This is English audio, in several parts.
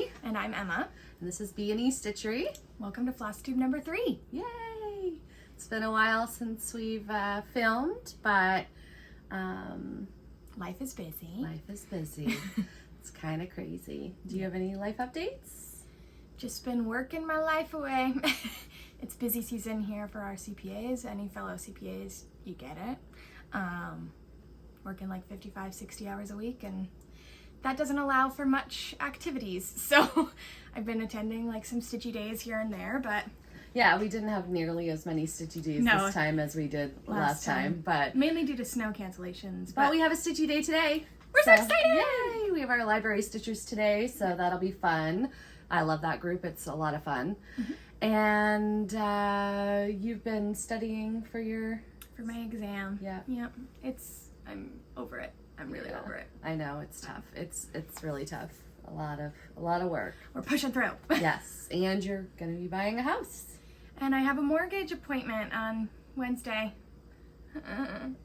Bee. And I'm Emma. And this is B&E Stitchery. Welcome to Flosstube number 3. Yay! It's been a while since we've filmed, but life is busy. Life is busy. It's kind of crazy. Do you have any life updates? Just been working my life away. It's busy season here for our CPAs. Any fellow CPAs, you get it. Working like 55, 60 hours a week, and that doesn't allow for much activities. So I've been attending like some stitchy days here and there, but yeah, we didn't have nearly as many stitchy days this time as we did last time, but mainly due to snow cancellations. But we have a stitchy day today. We're so excited! Yay! We have our library stitchers today, so that'll be fun. I love that group. It's a lot of fun. Mm-hmm. And you've been studying for my exam. Yeah. Yep. I'm over it. I'm really over it. I know, it's tough. It's really tough. A lot of work. We're pushing through. Yes, and you're gonna be buying a house. And I have a mortgage appointment on Wednesday. I'm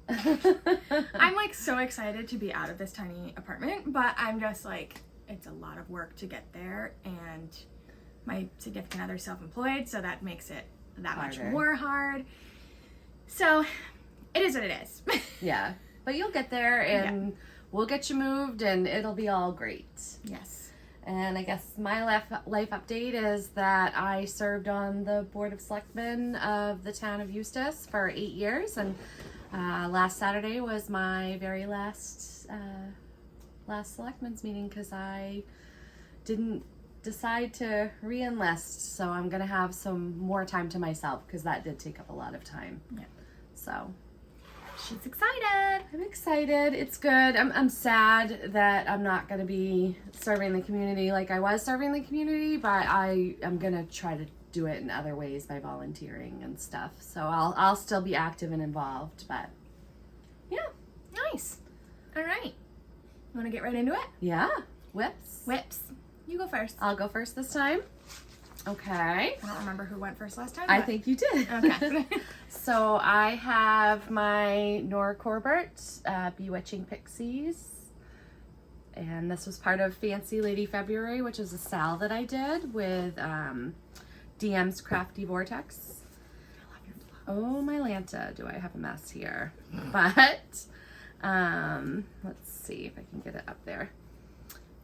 like so excited to be out of this tiny apartment, but I'm just like, it's a lot of work to get there, and my significant other's self-employed, so that makes it that much more hard. So it is what it is. Yeah, but you'll get there, and we'll get you moved, and it'll be all great. Yes. And I guess my life update is that I served on the Board of Selectmen of the town of Eustis for 8 years, and last Saturday was my very last selectmen's meeting because I didn't decide to re-enlist, so I'm gonna have some more time to myself because that did take up a lot of time. Yeah. So she's excited. I'm excited. It's good. I'm sad that I'm not going to be serving the community like I was serving the community, but I am going to try to do it in other ways by volunteering and stuff. So I'll still be active and involved, but yeah. Nice. All right. You want to get right into it? Yeah. Whips. You go first. I'll go first this time. Okay. I don't remember who went first last time. I think you did. Okay. So I have my Nora Corbett Bewitching Pixies. And this was part of Fancy Lady February, which is a sal that I did with DM's Crafty Vortex. I love your flowers. Oh, my Lanta. Do I have a mess here? But let's see if I can get it up there.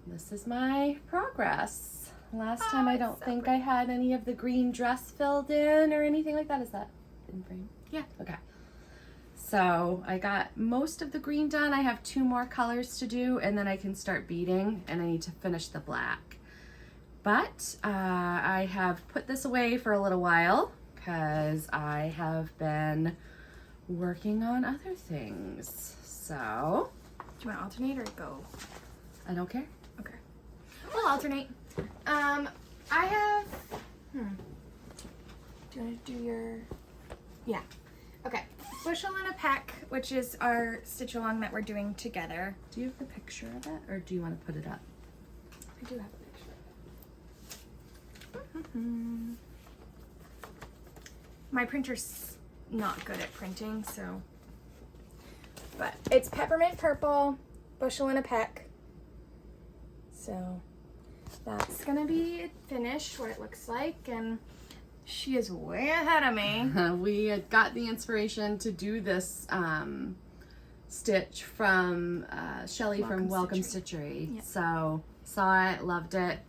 This is my progress. Last time I don't think I had any of the green dress filled in or anything like that. Is that in frame? Yeah. Okay. So I got most of the green done. I have 2 more colors to do, and then I can start beading, and I need to finish the black. But I have put this away for a little while because I have been working on other things. So do you want to alternate or go? I don't care. Okay. We'll alternate. I have, do you want to do your, yeah, okay, Bushel and a Peck, which is our stitch along that we're doing together. Do you have the picture of it, or do you want to put it up? I do have a picture. My printer's not good at printing, so, but it's Peppermint Purple, Bushel and a Peck, so that's gonna be finished, what it looks like, and she is way ahead of me. We had got the inspiration to do this stitch from Shelly from Welcome Stitchery. Yep. So saw it, loved it.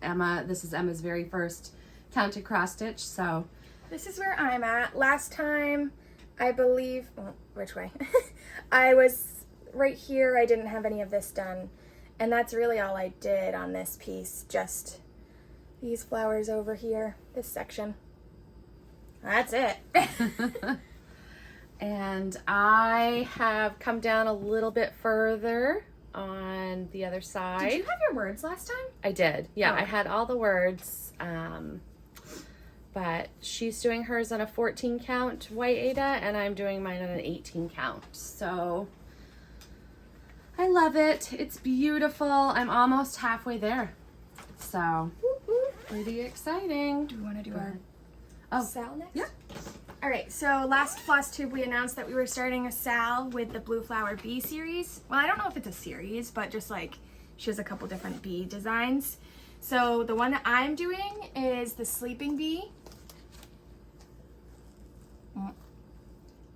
This is Emma's very first counted cross stitch. So this is where I'm at. Last time, I believe, which way? I was right here. I didn't have any of this done. And that's really all I did on this piece, just these flowers over here, this section. That's it. And I have come down a little bit further on the other side. Did you have your words last time? I did. Yeah, Oh. I had all the words. But she's doing hers on a 14 count white Ada, and I'm doing mine on an 18 count. So I love it. It's beautiful. I'm almost halfway there. So, pretty exciting. Do we want to do our sal next? Yeah. All right, so last Flosstube we announced that we were starting a sal with the Blue Flower Bee series. Well, I don't know if it's a series, but just like she has a couple different bee designs. So the one that I'm doing is the Sleeping Bee.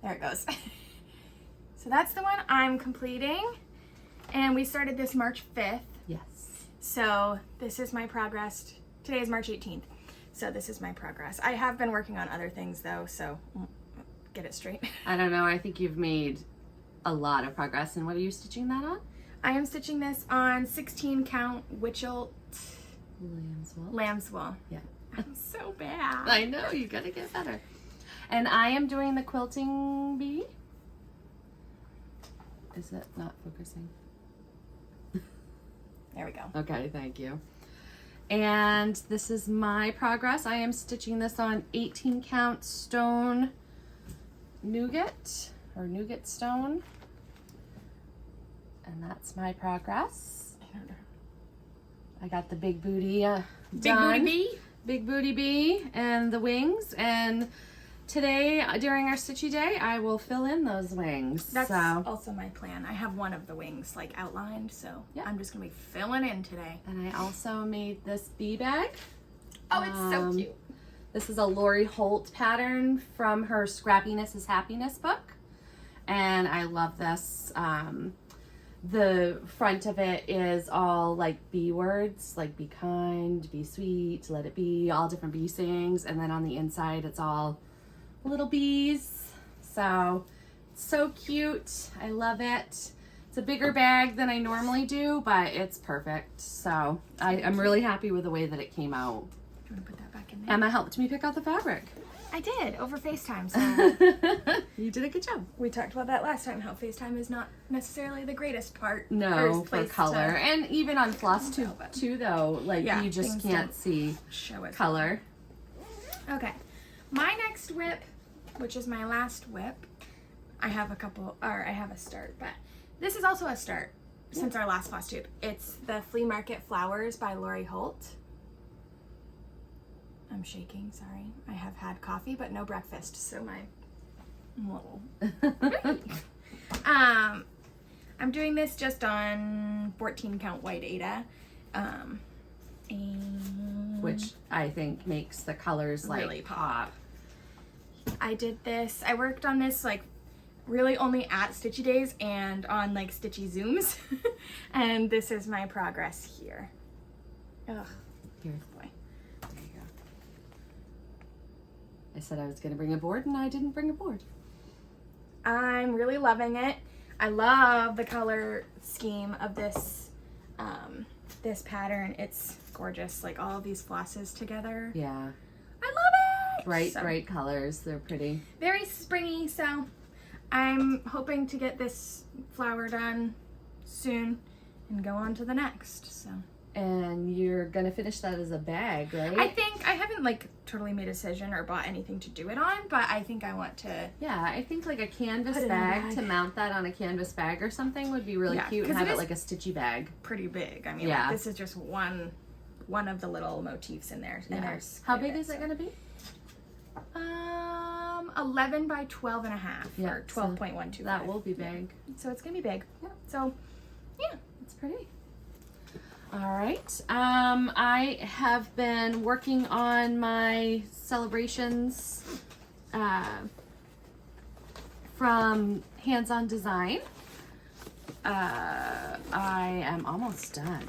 There it goes. So that's the one I'm completing. And we started this March 5th. Yes. So this is my progress. Today is March 18th. So this is my progress. I have been working on other things though, so get it straight. I don't know. I think you've made a lot of progress. And what are you stitching that on? I am stitching this on 16 count Witchelt lamb's wool. Yeah. I'm so bad. I know. You got to get better. And I am doing the quilting bee. Is it not focusing? There we go. Okay, thank you. And this is my progress. I am stitching this on 18 count stone nougat or nougat stone. And that's my progress. I got the big booty done. Big booty bee? Big booty bee and the wings. And today, during our stitchy day, I will fill in those wings. That's also my plan. I have one of the wings like outlined, so yeah. I'm just gonna be filling in today. And I also made this bee bag. Oh, it's so cute. This is a Lori Holt pattern from her Scrappiness is Happiness book. And I love this. The front of it is all like bee words, like be kind, be sweet, let it be, all different bee sayings. And then on the inside, it's all little bees. So cute. I love it. It's a bigger bag than I normally do, but it's perfect. So I'm really happy with the way that it came out. Do you want to put that back in there? Emma helped me pick out the fabric. I did, over FaceTime. So You did a good job. We talked about that last time, how FaceTime is not necessarily the greatest part. No, for color. And even on Flosstube too, though, like you just can't see show it color. Okay. My next whip, which is my last whip, I have a start, but this is also a start since our last Flosstube. It's the Flea Market Flowers by Lori Holt. I'm shaking, sorry. I have had coffee, but no breakfast, so I'm a little... I'm doing this just on 14 count white Aida. Which I think makes the colors like really pop. I did this, I worked on this like really only at Stitchy Days and on like Stitchy Zooms. And this is my progress here. Ugh. Here. Boy. There you go. I said I was going to bring a board and I didn't bring a board. I'm really loving it. I love the color scheme of this this pattern. It's gorgeous, like all of these flosses together. Yeah. I love it! Bright colors. They're pretty. Very springy, so I'm hoping to get this flower done soon and go on to the next, so. And you're going to finish that as a bag, right? I think, I haven't like totally made a decision or bought anything to do it on, but I think I want to. Yeah, I think like a canvas bag to mount that on a canvas bag or something would be really cute and have it like a stitchy bag. Pretty big. I mean, like, this is just one of the little motifs in there. Yeah. How big is it going to be? 11 by 12 and a half, or 12.12. So that will be big. So it's going to be big. Yeah. So, yeah. It's pretty. All right. I have been working on my celebrations from Hands On Design. I am almost done.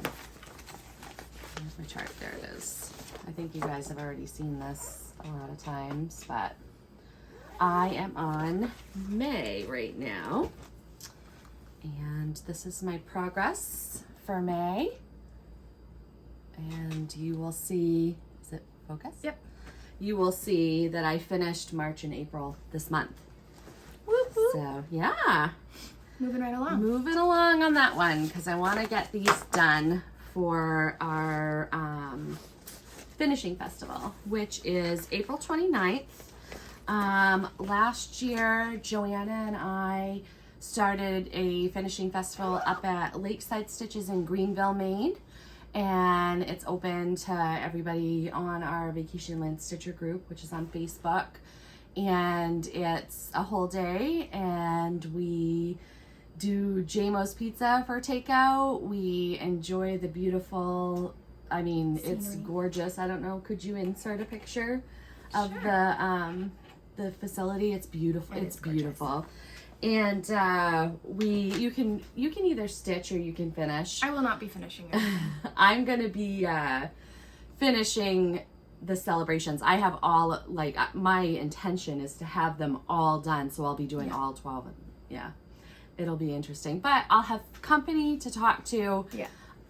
Here's my chart. There it is. I think you guys have already seen this a lot of times, but I am on May right now. And this is my progress for May. And you will see, is it focus? Yep. You will see that I finished March and April this month. Whoop, whoop. So, yeah. Moving right along. Moving along on that one because I want to get these done for our finishing festival, which is April 29th. Last year, Joanna and I started a finishing festival up at Lakeside Stitches in Greenville, Maine. And it's open to everybody on our Vacation Land Stitcher group, which is on Facebook. And it's a whole day, and we do JMO's Pizza for takeout. We enjoy the beautiful I mean, it's Scenery. gorgeous. I don't know, could you insert a picture of Sure. the facility? It's beautiful. It It's is gorgeous. beautiful. And you can either stitch or you can finish. I will not be finishing it. I'm gonna be finishing the celebrations. I have all, like, my intention is to have them all done, so I'll be doing all 12 of them. Yeah, it'll be interesting, but I'll have company to talk to. Yeah.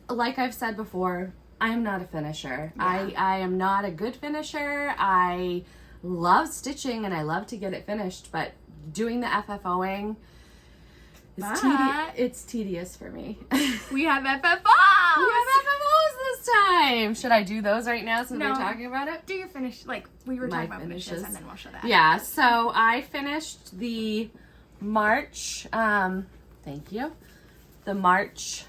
Like I've said before, I'm not a finisher. Yeah. I am not a good finisher. I love stitching and I love to get it finished, but doing the FFOing is it's tedious for me. We have FFOs! We have FFOs this time. Should I do those right now since No. we're talking about it? Do your finish, like, we were My talking about finishes, finishes. and then we'll show that. Yeah, so I finished the March, thank you, the March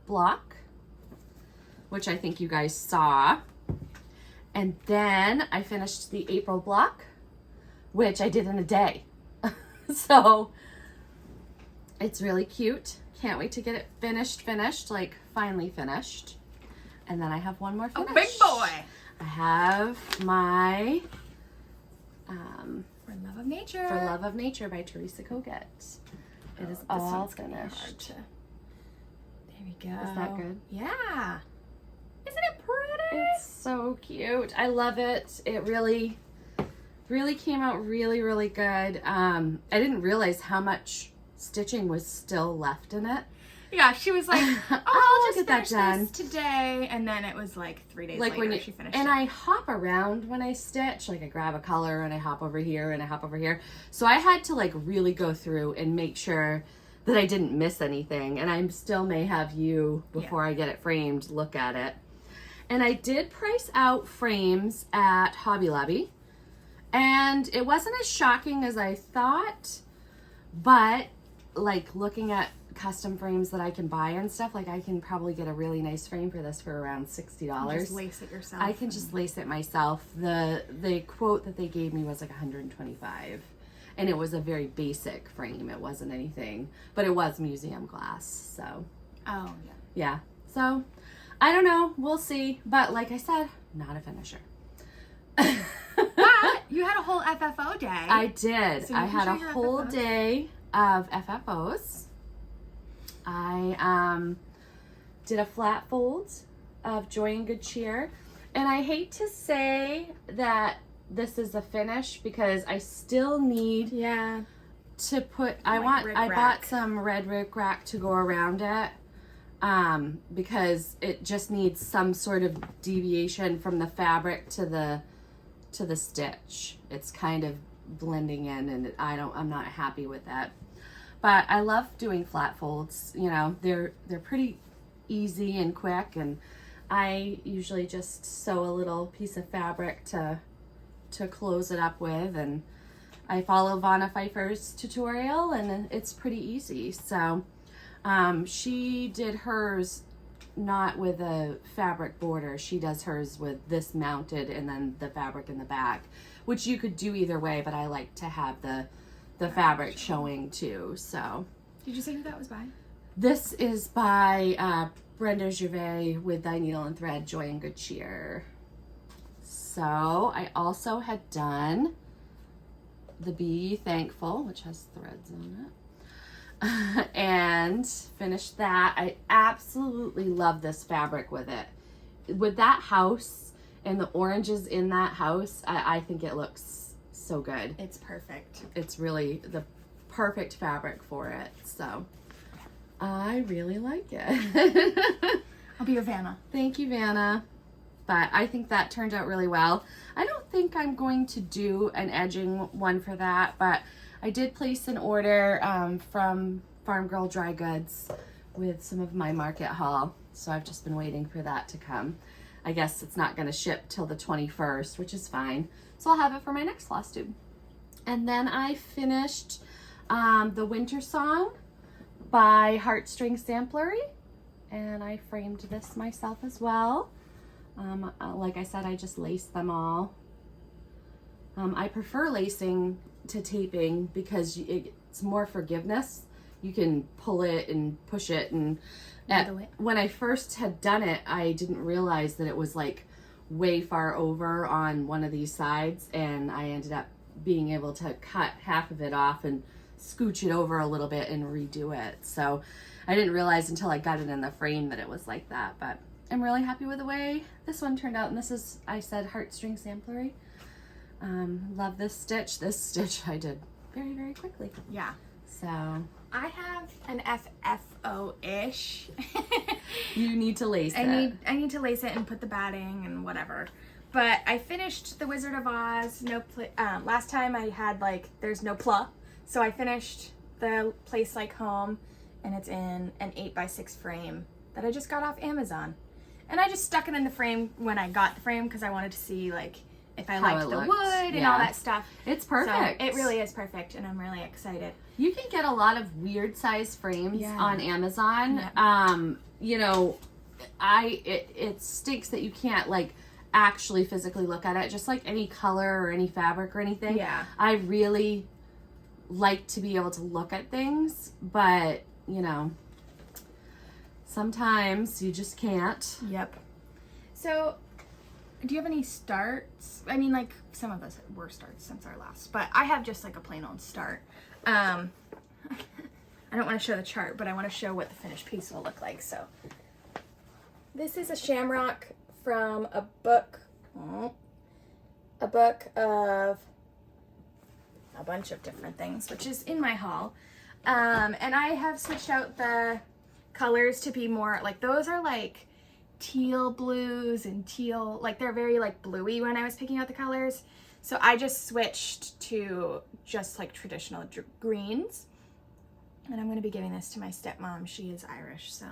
block, which I think you guys saw. And then I finished the April block, which I did in a day. So it's really cute. Can't wait to get it finished, like finally finished. And then I have one more finish. Oh, big boy! I have my For Love of Nature. For Love of Nature by Teresa Coquette. It is This all one's gonna be hard finished. to- There we go. Is that good? Yeah. Isn't it pretty? It's so cute. I love it. It really came out really good. I didn't realize how much stitching was still left in it. Yeah, she was like, oh, I'll I'll just get that finish done. this today. And then it was like 3 days Like later when she finished and it. I hop around when I stitch. Like I grab a color and I hop over here and I hop over here. So I had to like really go through and make sure that I didn't miss anything. And I still may have you, before I get it framed, look at it. And I did price out frames at Hobby Lobby. And it wasn't as shocking as I thought. But like looking at custom frames that I can buy and stuff, like I can probably get a really nice frame for this for around $60. Just lace it yourself. I can just lace it myself. The quote that they gave me was like $125, and it was a very basic frame. It wasn't anything, but it was museum glass. So Oh, yeah. So I don't know. We'll see. But like I said, not a finisher. But you had a whole FFO day. I did. So you I can had show a your whole FFOs. day of FFOs. I did a flat fold of Joy and Good Cheer. And I hate to say that this is a finish because I still need Yeah. to put, Like I rickrack. bought some red rickrack to go around it. Because it just needs some sort of deviation from the fabric to the stitch. It's kind of blending in, and I'm not happy with that. But I love doing flat folds. You know, they're pretty easy and quick, and I usually just sew a little piece of fabric to close it up with, and I follow Vanna Pfeiffer's tutorial, and it's pretty easy. So she did hers not with a fabric border. She does hers with this mounted and then the fabric in the back, which you could do either way, but I like to have the fabric showing too. So Did you say who that was by? this is by Brenda Gervais with Thy Needle and Thread, Joy and Good Cheer. So I also had done the Be Thankful, which has threads on it. And finished that. I absolutely love this fabric with it. With that house and the oranges in that house, I think it looks so good. It's perfect. It's really the perfect fabric for it. So I really like it. I'll be your Vanna. Thank you, Vanna. But I think that turned out really well. I don't think I'm going to do an edging one for that, but I did place an order from Farm Girl Dry Goods with some of my market haul. So I've just been waiting for that to come. I guess it's not going to ship till the 21st, which is fine. So I'll have it for my next Flosstube. And then I finished the Winter Song by Heartstring Samplery. And I framed this myself as well. Like I said, I just laced them all. I prefer lacing to taping because it's more forgiveness. you can pull it and push it. And when I first had done it, I didn't realize that it was like way far over on one of these sides, and I ended up being able to cut half of it off and scooch it over a little bit and redo it. So I didn't realize until I got it in the frame that it was like that, but I'm really happy with the way this one turned out. And this is, I said, heartstring samplery. Love this stitch. This stitch I did very, very quickly. Yeah. So I have an FFO-ish. you need to lace it. I need to lace it and put the batting and whatever. But I finished the Wizard of Oz. Last time I had there's no pla, so I finished the Place Like Home, and it's in an 8x6 frame that I just got off Amazon. And I just stuck it in the frame when I got the frame because I wanted to see if I liked the wood and all that stuff. It's perfect. So it really is perfect, and I'm really excited. You can get a lot of weird size frames on Amazon. Yeah. You know, it stinks that you can't actually physically look at it, just like any color or any fabric or anything. Yeah. I really like to be able to look at things, but you know, sometimes you just can't. Yep. So, do you have any starts? I mean, some of us were starts since our last, but I have just a plain old start. I don't want to show the chart, but I want to show what the finished piece will look like. So, this is a shamrock from a book of a bunch of different things, which is in my haul. And I have switched out the colors to be more those are teal blues and teal, they're very bluey when I was picking out the colors. So I just switched to just traditional greens. And I'm going to be giving this to my stepmom. She is Irish, so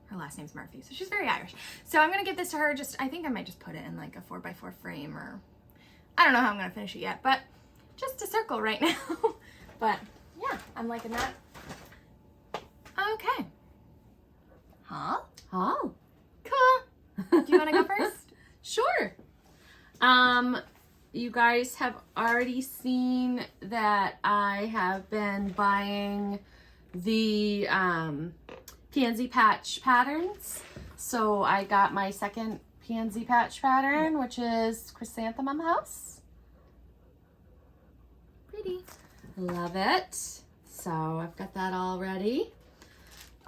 her last name's Murphy, so she's very Irish. So I'm going to give this to her. I think I might just put it in a 4x4 frame, or I don't know how I'm going to finish it yet, but just a circle right now. But yeah, I'm liking that. Okay. Haul? Haul. Cool. Do you want to go first? Sure. You guys have already seen that I have been buying the Pansy Patch patterns. So I got my second Pansy Patch pattern, which is Chrysanthemum House. Pretty. Love it. So I've got that all ready.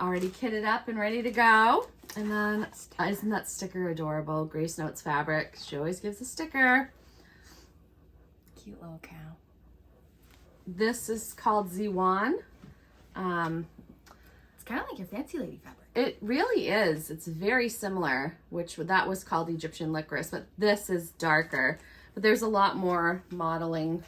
Already kitted up and ready to go. And then, isn't that sticker adorable? Grace Notes fabric. She always gives a sticker. Cute little cow. This is called Z1. It's kind of like your fancy lady fabric. It really is. It's very similar, that was called Egyptian licorice, but this is darker. But there's a lot more modeling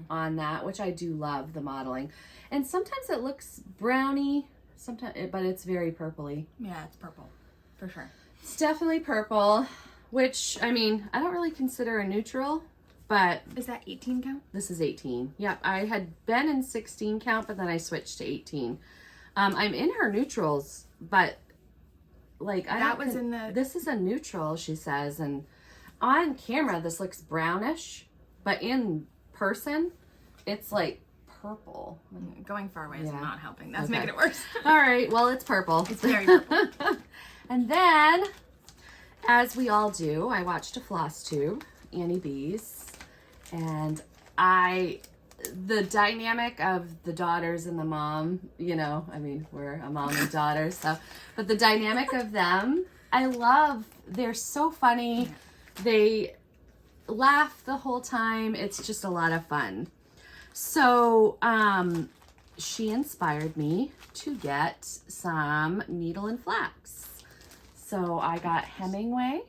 on that, which I do love, the modeling. And sometimes it looks browny, but it's very purpley. Yeah, it's purple, for sure. It's definitely purple, which, I mean, I don't really consider a neutral, but... Is that 18 count? This is 18. Yep, I had been in 16 count, but then I switched to 18. I'm in her neutrals, but this is a neutral, she says, and on camera this looks brownish, but in person it's purple. Going far away is not helping. That's making it worse. All right, well, it's purple. It's very purple. And then, as we all do, I watched a Flosstube, Annie B's, and the dynamic of the daughters and the mom, I mean, we're a mom and daughter, so, but the dynamic of them, I love. They're so funny. They laugh the whole time. It's just a lot of fun. So, she inspired me to get some needle and flax. So I got Hemingway.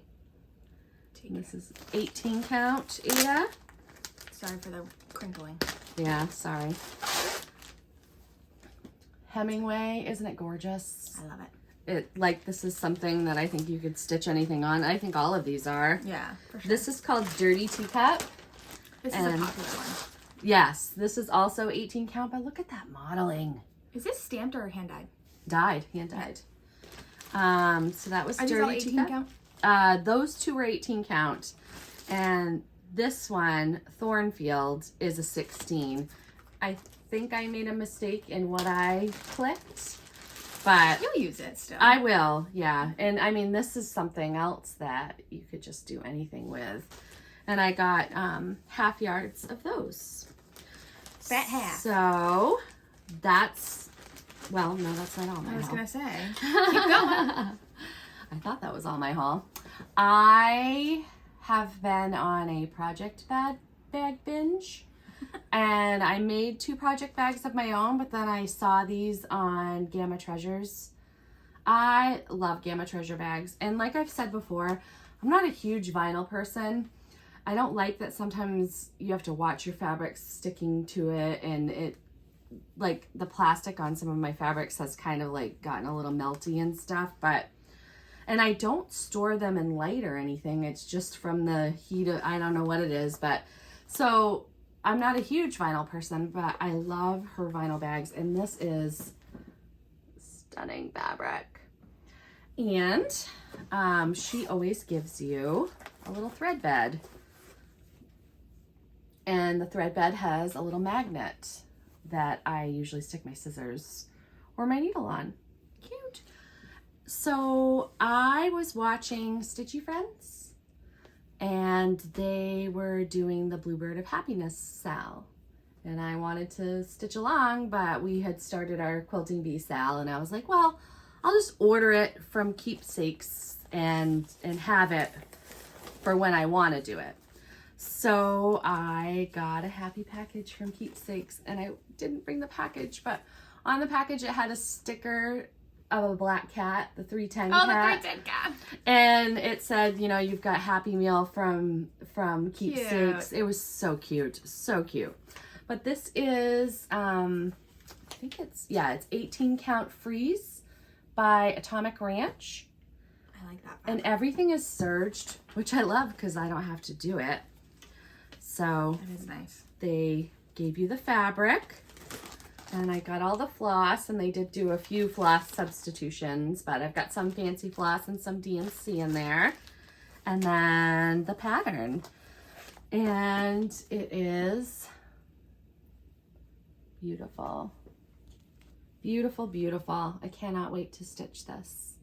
This is 18 count, Ada. Sorry for the crinkling. Yeah, sorry. Hemingway, isn't it gorgeous? I love it. This is something that I think you could stitch anything on. I think all of these are. Yeah, for sure. This is called Dirty Teacup. This is a popular one. Yes, this is also 18 count, but look at that modeling. Is this stamped or hand dyed? Hand dyed. So that was Dirty Teacup. Those two were 18 count, and this one, Thornfield, is a 16. I think I made a mistake in what I clicked, but You'll use it still. I will, yeah. And I mean, this is something else that you could just do anything with. And I got half yards of those. Fat half. So that's, well, no, that's not all my haul. I was going to say. Keep going. I thought that was all my haul. I have been on a project bag binge. And I made 2 project bags of my own, but then I saw these on Gamma Treasures. I love Gamma Treasure bags. And like I've said before, I'm not a huge vinyl person. I don't like that sometimes you have to watch your fabrics sticking to it, and it, like the plastic on some of my fabrics has kind of like gotten a little melty and stuff, but, and I don't store them in light or anything. It's just from the heat of, I don't know what it is, but so I'm not a huge vinyl person, but I love her vinyl bags, and this is stunning fabric. And she always gives you a little thread bed. And the thread bed has a little magnet that I usually stick my scissors or my needle on. Cute. So I was watching Stitchy Friends, and they were doing the Bluebird of Happiness sale. And I wanted to stitch along, but we had started our Quilting Bee sale, and I was like, well, I'll just order it from Keepsakes and have it for when I want to do it. So I got a happy package from Keepsakes, and I didn't bring the package, but on the package it had a sticker of a black cat, the 310 cat. Oh, the 310 cat. And it said, you know, you've got Happy Meal from Keepsakes. Cute. It was so cute, so cute. But this is, I think it's 18 count freeze by Atomic Ranch. I like that. And everything is serged, which I love because I don't have to do it. So That is nice. they gave you the fabric, and I got all the floss, and they did do a few floss substitutions, but I've got some fancy floss and some DNC in there. And then the pattern. And it is beautiful. Beautiful, beautiful. I cannot wait to stitch this.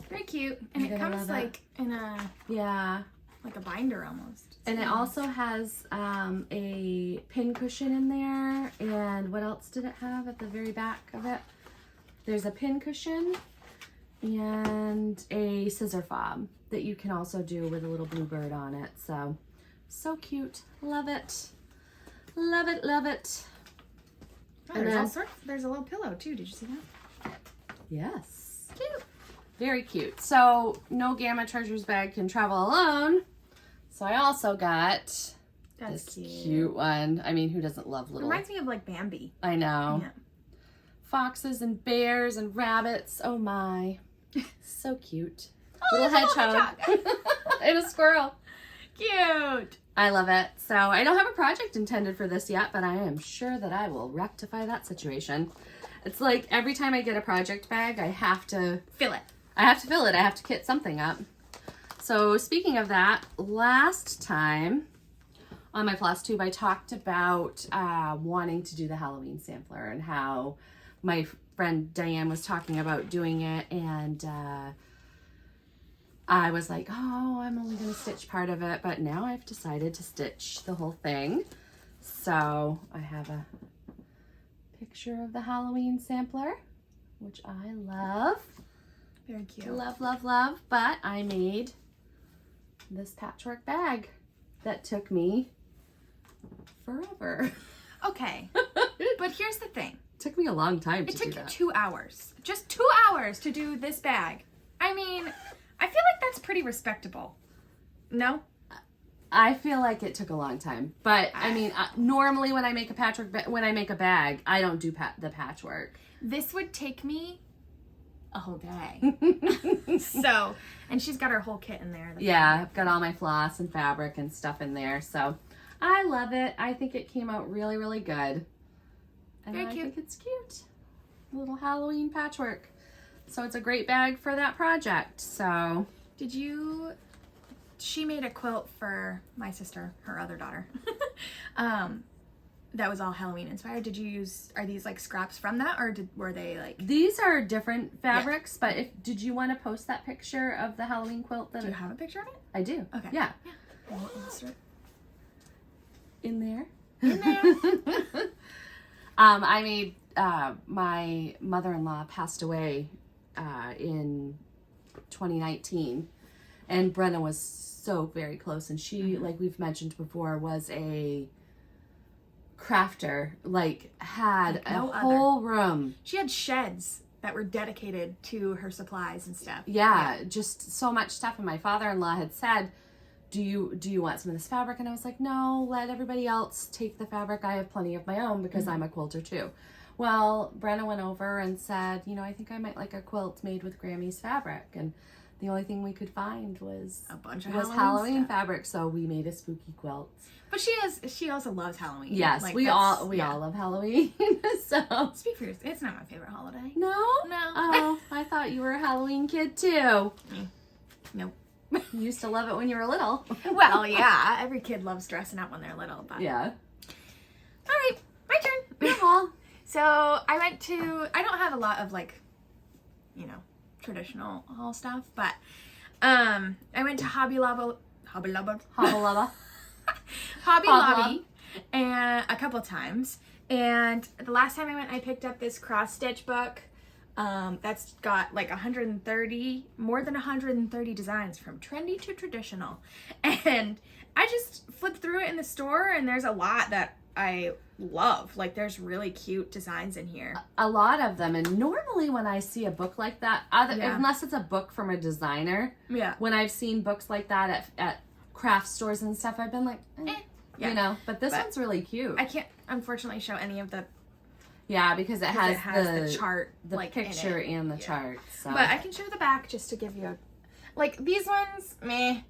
Very cute. And You're it gonna comes love it. like in a, Yeah. like a binder almost. It's And it nice. also has a pin cushion in there. And what else did it have at the very back of it? There's a pin cushion and a scissor fob that you can also do with a little bluebird on it. So cute. Love it. Love it, love it. Oh, and there's all then- sorts. There's a little pillow too. Did you see that? Yes. Cute. Very cute. So no Gamma Treasures bag can travel alone. So I also got That's this cute. cute one. I mean, who doesn't love little? Reminds me of like Bambi. I know. Yeah. Foxes and bears and rabbits. Oh my. So cute. Oh, Little there's a hedgehog. And a squirrel. Cute. I love it. So I don't have a project intended for this yet, but I am sure that I will rectify that situation. It's like every time I get a project bag, I have to Fill it. I have to kit something up. So speaking of that, last time on my Flosstube, I talked about wanting to do the Halloween sampler and how my friend Diane was talking about doing it, and I was like, oh, I'm only going to stitch part of it, but now I've decided to stitch the whole thing. So I have a picture of the Halloween sampler, which I love. Very cute. Love, love, love. But I made this patchwork bag that took me forever. Okay. But here's the thing. Took me a long time It to took do you that. 2 hours. Just 2 hours to do this bag. I mean, I feel like that's pretty respectable. No? I feel like it took a long time, but I mean, normally when I make a when I make a bag, I don't do the patchwork. This would take me a whole day. So, and she's got her whole kit in there. Yeah, I've got all my floss and fabric and stuff in there, so I love it. I think it came out really, really good. And Very I cute. think it's cute. A little Halloween patchwork. So it's a great bag for that project. So She made a quilt for my sister, her other daughter. that was all Halloween inspired. Did you use, are these like scraps from that, or were they like? These are different fabrics, but did you want to post that picture of the Halloween quilt? Do you have a picture of it? I do. Okay. Yeah. We'll start. In there. In there. I made, my mother-in-law passed away in 2019, and Brenna was so very close, and she, like we've mentioned before, was a crafter, like had a whole room. She had sheds that were dedicated to her supplies and stuff. Yeah, just so much stuff. And my father-in-law had said, do you want some of this fabric? And I was like, no, let everybody else take the fabric. I have plenty of my own because I'm a quilter too. Well, Brenna went over and said, you know, I think I might like a quilt made with Grammy's fabric. And the only thing we could find was a bunch of Halloween fabric, so we made a spooky quilt. But she also loves Halloween. Yes, like, we all love Halloween. So speak for yourself. It's not my favorite holiday. No? Oh, I thought you were a Halloween kid too. Nope. You used to love it when you were little. Well, yeah, every kid loves dressing up when they're little, but yeah. All right, my turn. Your haul. So I don't have a lot of like, you know, traditional haul stuff, but I went to Hobby Lobby and a couple times, and the last time I went I picked up this cross stitch book that's got like more than 130 designs from trendy to traditional, and I just flipped through it in the store, and there's a lot that I love. Like, there's really cute designs in here. A lot of them. And normally when I see a book like that, unless it's a book from a designer, when I've seen books like that at craft stores and stuff, I've been like, you know, but this one's really cute. I can't unfortunately show any of the because it has the chart, the like, picture and the chart. So. But I can show the back just to give you like, these ones, meh.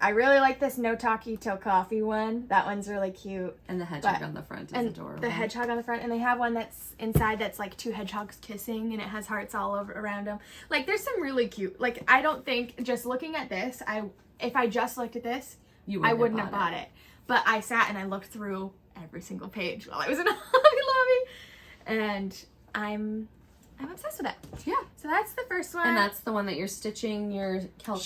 I really like this No Talkie Till Coffee one. That one's really cute. And the hedgehog on the front is adorable. The hedgehog on the front. And they have one that's inside that's like two hedgehogs kissing, and it has hearts all over around them. Like, there's some really cute. Like, I don't think, just looking at this, if I just looked at this, I wouldn't have bought it. But I sat and I looked through every single page while I was in Hobby Lobby. And I'm obsessed with it. Yeah. So that's the first one. And that's the one that you're stitching your Celtic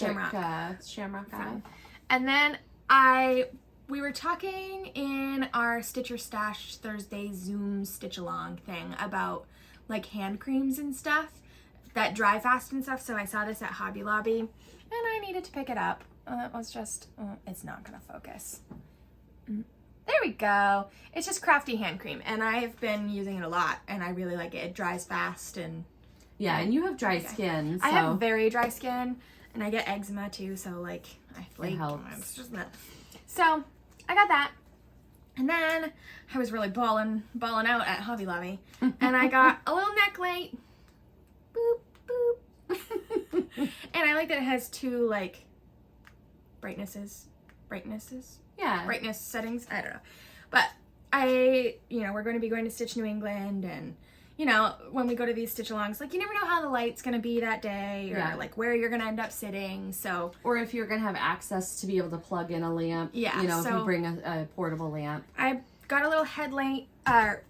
shamrock on. And then we were talking in our Stitch Your Stash Thursday Zoom stitch along thing about like hand creams and stuff that dry fast and stuff. So I saw this at Hobby Lobby and I needed to pick it up. It was just, it's not gonna focus. There we go. It's just crafty hand cream, and I've been using it a lot, and I really like it. It dries fast, and and you have dry skin. So. I have very dry skin, and I get eczema too. So like I flake. It helps. It's just not. So I got that, and then I was really balling out at Hobby Lobby, and I got a little neck light. Boop boop. And I like that it has two like brightnesses. Yeah. Brightness settings. I don't know. But we're going to be going to Stitch New England, and, when we go to these stitch alongs, like, you never know how the light's going to be that day, or like where you're going to end up sitting. So, or if you're going to have access to be able to plug in a lamp. Yeah. If you bring a portable lamp. I got a little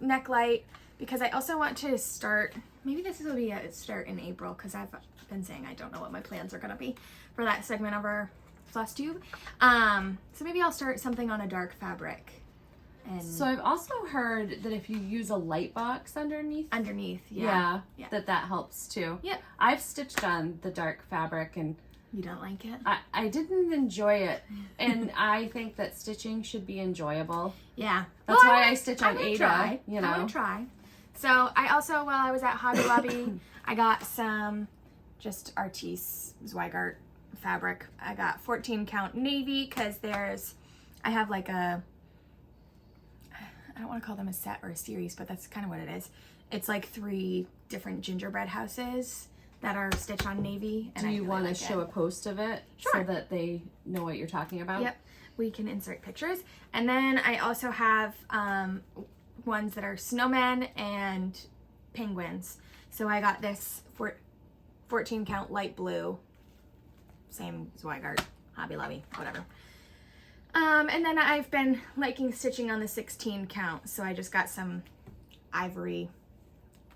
neck light, because I also want to start, maybe this will be a start in April, because I've been saying I don't know what my plans are going to be for that segment of our Flosstube. So maybe I'll start something on a dark fabric. And so I've also heard that if you use a light box underneath, that helps too. Yep. I've stitched on the dark fabric, and you don't like it? I didn't enjoy it, and I think that stitching should be enjoyable. Yeah. That's why I stitch on Ada. I want to try. So I also, while I was at Hobby Lobby, I got some just Artis Zweigart fabric. I got 14 count navy, because I have like I don't want to call them a set or a series, but that's kind of what it is. It's like 3 different gingerbread houses that are stitched on navy. And do you want to show a post of it? Sure. So that they know what you're talking about? Yep. We can insert pictures. And then I also have ones that are snowmen and penguins. So I got this 14 count light blue. Same Zweigart, Hobby Lobby, whatever. And then I've been liking stitching on the 16 count, so I just got some ivory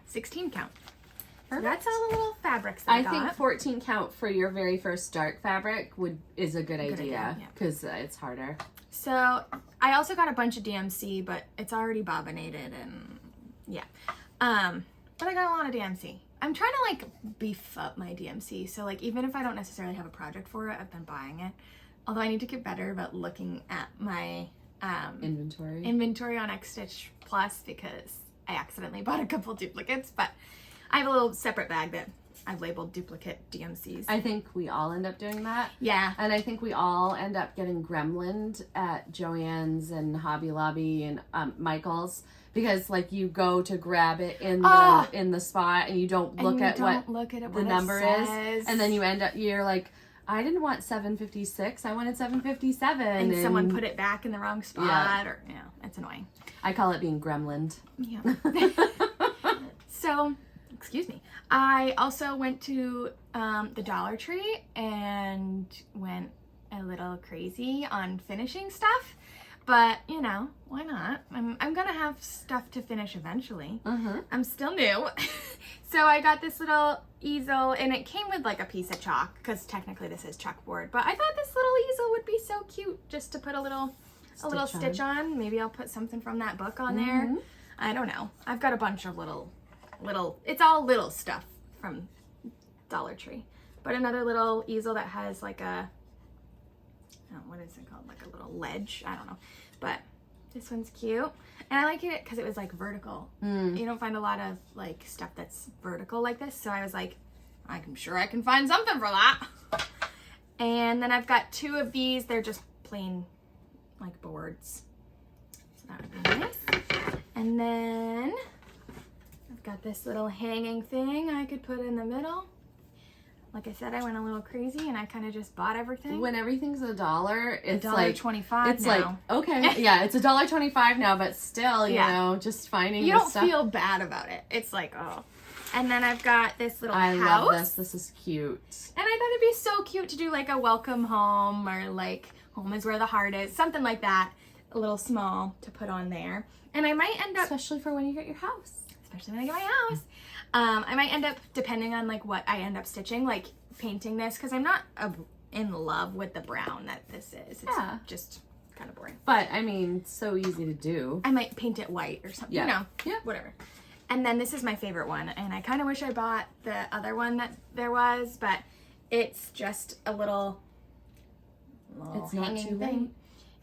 16 count. So that's all the little fabrics that I got. think 14 count for your very first dark fabric is a good idea because it's harder. So I also got a bunch of DMC, but it's already bobbinated and yeah. But I got a lot of DMC. I'm trying to like beef up my DMC. So like even if I don't necessarily have a project for it, I've been buying it. Although I need to get better about looking at my inventory on Xstitch Plus because I accidentally bought a couple duplicates, but I have a little separate bag that I've labeled duplicate DMCs. I think we all end up doing that. Yeah. And I think we all end up getting gremlined at Joann's and Hobby Lobby and Michael's because like you go to grab it in the spot and you don't look at what the number is, and then you end up you're like, I didn't want 756. I wanted 757. And someone put it back in the wrong spot, or it's annoying. I call it being gremlined. Yeah. So, excuse me. I also went to the Dollar Tree and went a little crazy on finishing stuff. But, you know, why not? I'm gonna have stuff to finish eventually. I'm still new. So I got this little easel, and it came with like a piece of chalk, because technically this is chalkboard. But I thought this little easel would be so cute just to put a little stitch on. Maybe I'll put something from that book on there. I don't know. I've got a bunch of little, it's all little stuff from Dollar Tree. But another little easel that has like a, what is it called? Like a little ledge. I don't know. But this one's cute. And I like it because it was like vertical. You don't find a lot of like stuff that's vertical like this. So I was like, I'm sure I can find something for that. And then I've got two of these. They're just plain like boards. So that would be nice. And then I've got this little hanging thing I could put in the middle. Like I said, I went a little crazy and I kind of just bought everything. When everything's $1, it's like $1.25 it's now. like, okay, yeah, it's $1.25 now, but still, you know, just finding you don't stuff. feel bad about it. It's like, oh. And then I've got this little house. I love this. This is cute. And I thought it'd be so cute to do like a welcome home or like home is where the heart is. Something like that. A little small to put on there. And I might end up... Especially for when you get your house. Especially when I get my house. I might end up, depending on like what I end up stitching, like painting this, because I'm not in love with the brown that this is. It's just kind of boring. But I mean, so easy to do. I might paint it white or something. Yeah. You know, yeah, whatever. And then this is my favorite one, and I kind of wish I bought the other one that there was, but it's just a little it's not too late.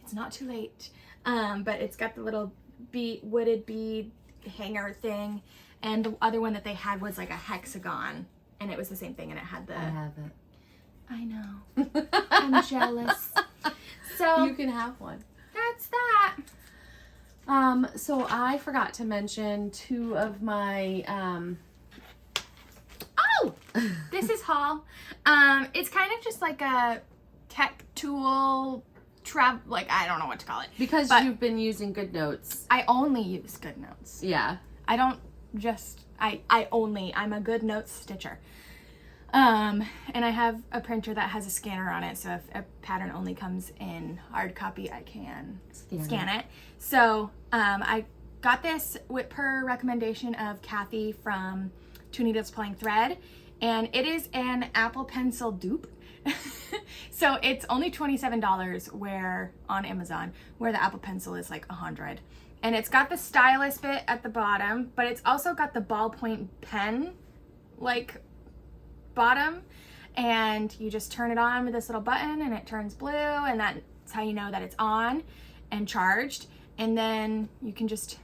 It's not too late. But it's got the little wooded bead hanger thing. And the other one that they had was like a hexagon, and it was the same thing, and it had the... I have it. I know. I'm jealous. So you can have one. That's that. So I forgot to mention two of my, Oh! This is haul. It's kind of just like a tech tool... like, I don't know what to call it. Because you've been using GoodNotes. I only use GoodNotes. Yeah. I don't just, I'm a GoodNotes stitcher. And I have a printer that has a scanner on it, so if a pattern only comes in hard copy, I can scan it. So, I got this per recommendation of Kathy from Two Needles Pulling Thread, and it is an Apple Pencil dupe. So it's only $27 on Amazon, where the Apple Pencil is like $100. And it's got the stylus bit at the bottom, but it's also got the ballpoint pen like bottom, and you just turn it on with this little button and it turns blue, and that's how you know that it's on and charged. And then you can just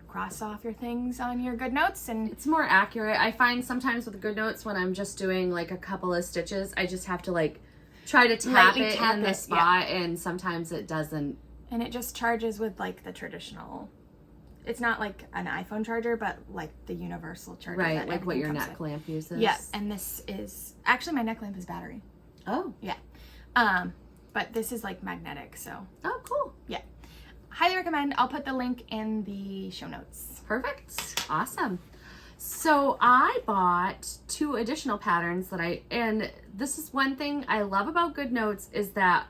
cross off your things on your GoodNotes, and it's more accurate. I find sometimes with GoodNotes when I'm just doing like a couple of stitches, I just have to like try to tap it in the spot, and sometimes it doesn't. And it just charges with like the traditional, it's not like an iPhone charger, but like the universal charger. Right, like what your neck lamp uses. Yeah, and this is, actually my neck lamp is battery. Oh. Yeah. But this is like magnetic, so. Oh, cool. Yeah. Highly recommend. I'll put the link in the show notes. Perfect. Awesome. So I bought two additional patterns and this is one thing I love about GoodNotes is that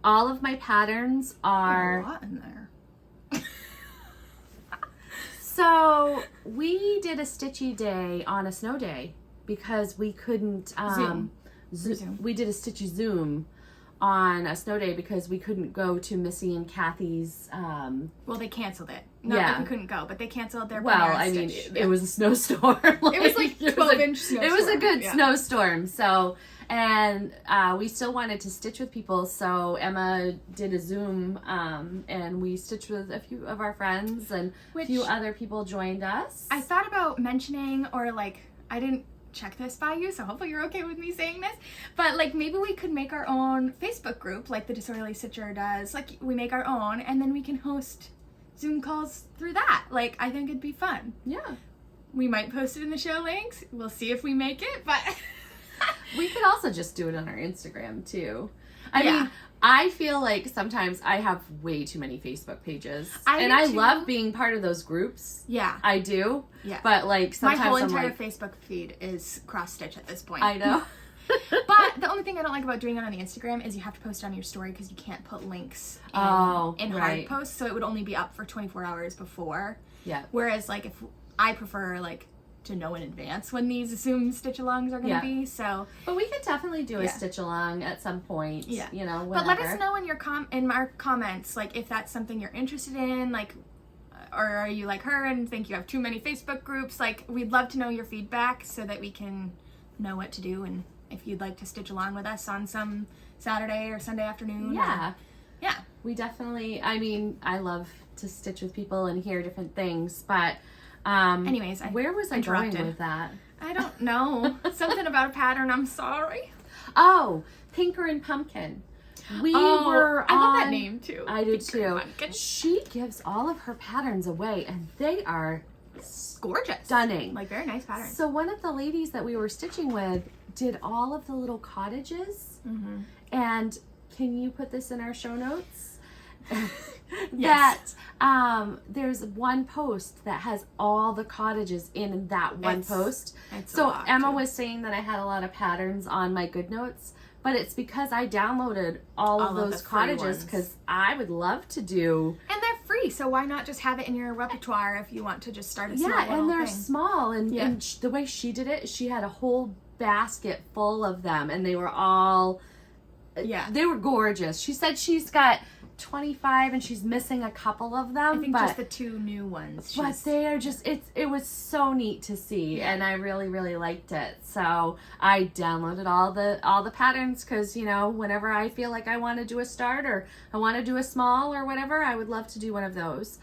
all of my patterns are... A lot in there. So we did a stitchy day on a snow day because we couldn't Zoom. We did a stitchy Zoom on a snow day because we couldn't go to Missy and Kathy's. Well, they canceled it. Not that we couldn't go, but they canceled their. Well, I mean, it was a snowstorm. It was like 12-inch snowstorm. It was a good snowstorm. So, and we still wanted to stitch with people, so Emma did a Zoom, and we stitched with a few of our friends, and a few other people joined us. I thought about mentioning, or like, I didn't check this by you, so hopefully you're okay with me saying this, but like maybe we could make our own Facebook group like the Disorderly Stitcher does. Like we make our own, and then we can host Zoom calls through that. Like I think it'd be fun. Yeah. We might post it in the show links. We'll see if we make it, but we could also just do it on our Instagram too. I mean, I feel like sometimes I have way too many Facebook pages. I love being part of those groups. Yeah. I do. Yeah. But like sometimes my whole I'm entire like, Facebook feed is cross stitch at this point. I know. But the only thing I don't like about doing it on the Instagram is you have to post it on your story because you can't put links in hard posts, so it would only be up for 24 hours before. Yeah. Whereas like if I prefer like to know in advance when these Zoom stitch-alongs are going to be, so. But we could definitely do a stitch-along at some point, you know, whenever. But let us know in your in our comments, like, if that's something you're interested in, like, or are you like her and think you have too many Facebook groups? Like, we'd love to know your feedback so that we can know what to do, and if you'd like to stitch along with us on some Saturday or Sunday afternoon. Yeah. Yeah. We definitely, I mean, I love to stitch with people and hear different things, but anyways, where was I going with that? I don't know. Something about a pattern, I'm sorry. Oh, Pinker and Punkin. We were I love that name too. I do Pinker too. She gives all of her patterns away and they are gorgeous. Stunning. Like very nice patterns. So one of the ladies that we were stitching with did all of the little cottages. Mm-hmm. And can you put this in our show notes? Yes. That there's one post that has all the cottages in that one post. So Emma was saying that I had a lot of patterns on my GoodNotes, but it's because I downloaded all of those cottages because I would love to do. And they're free, so why not just have it in your repertoire if you want to just start a small little and they're thing. Small and the way she did it, she had a whole basket full of them and they were all they were gorgeous. She said she's got 25 and she's missing a couple of them. I think just the two new ones. But they are just, it was so neat to see and I really, really liked it. So I downloaded all the patterns because, you know, whenever I feel like I want to do a start or I want to do a small or whatever, I would love to do one of those.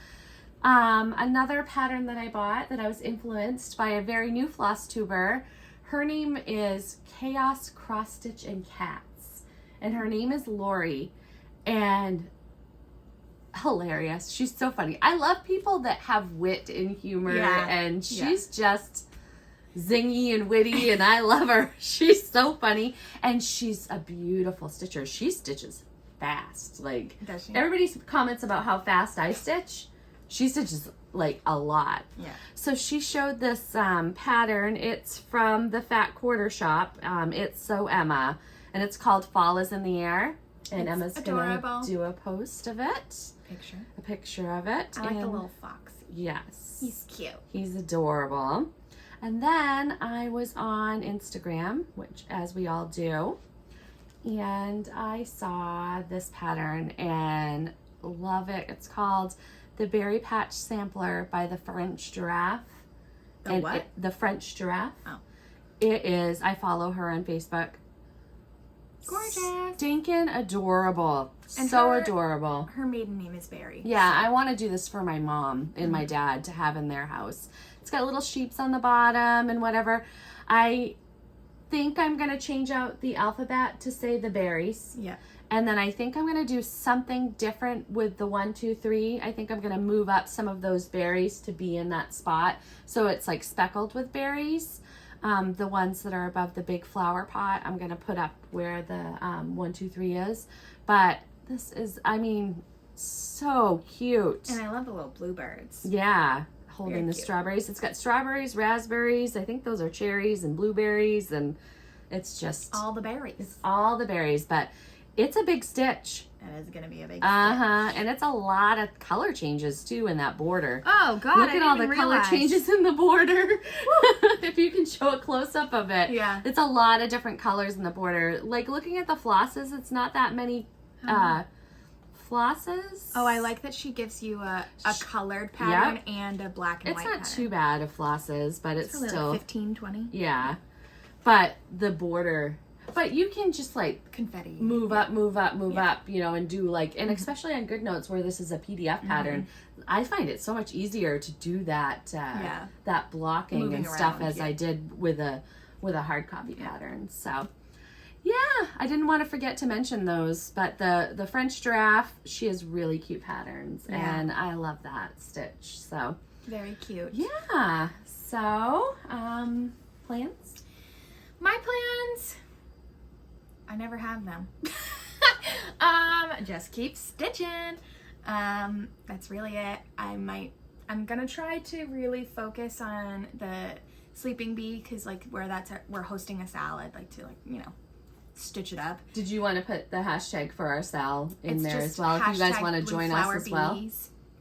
Another pattern that I bought that I was influenced by a very new Flosstuber, her name is Chaos Cross Stitch and Cats and her name is Lori and hilarious. She's so funny. I love people that have wit and humor and she's just zingy and witty and I love her. She's so funny and she's a beautiful stitcher. She stitches fast. Like everybody comments about how fast I stitch. She stitches like a lot. Yeah. So she showed this pattern. It's from the Fat Quarter Shop. It's So Emma and it's called Fall is in the Air. And Emma's gonna do a post of it. A picture of it. I like the little fox. Yes. He's cute. He's adorable. And then I was on Instagram, which as we all do, and I saw this pattern and love it. It's called the Berry Patch Sampler by the French Giraffe. The French Giraffe. Oh. It is, I follow her on Facebook. Gorgeous. Stinking adorable. And so adorable. Her maiden name is Berry. Yeah, I want to do this for my mom and my dad to have in their house. It's got little sheeps on the bottom and whatever. I think I'm going to change out the alphabet to say the berries. Yeah. And then I think I'm going to do something different with the 1, 2, 3. I think I'm going to move up some of those berries to be in that spot. So it's like speckled with berries. The ones that are above the big flower pot, I'm going to put up where the 1, 2, 3 is. But this is, I mean, so cute. And I love the little bluebirds. Yeah, holding the strawberries. It's got strawberries, raspberries. I think those are cherries and blueberries. And it's just... all the berries. It's all the berries. But it's a big stitch. That is gonna be a big And it's a lot of color changes too in that border. Oh God! Look at all the color changes in the border. If you can show a close up of it, yeah, it's a lot of different colors in the border. Like looking at the flosses, it's not that many flosses. Oh, I like that she gives you a colored pattern and a black and white pattern. It's not too bad of flosses, but it's still like 15, 20. Yeah, but the border. But you can just like confetti move up, you know, and do like, and especially on GoodNotes where this is a PDF pattern, I find it so much easier to do that that blocking moving and stuff around, as I did with a hard copy pattern. So yeah, I didn't want to forget to mention those, but the French giraffe, she has really cute patterns and I love that stitch. So very cute. Yeah. So plans? My plans, I never have them. Just keep stitching. That's really it. I'm gonna try to really focus on the sleeping bee, because like we're hosting a salad, like to like, you know, stitch it up. Did you want to put the hashtag for our sal in there just as well? If you guys want to join us as well.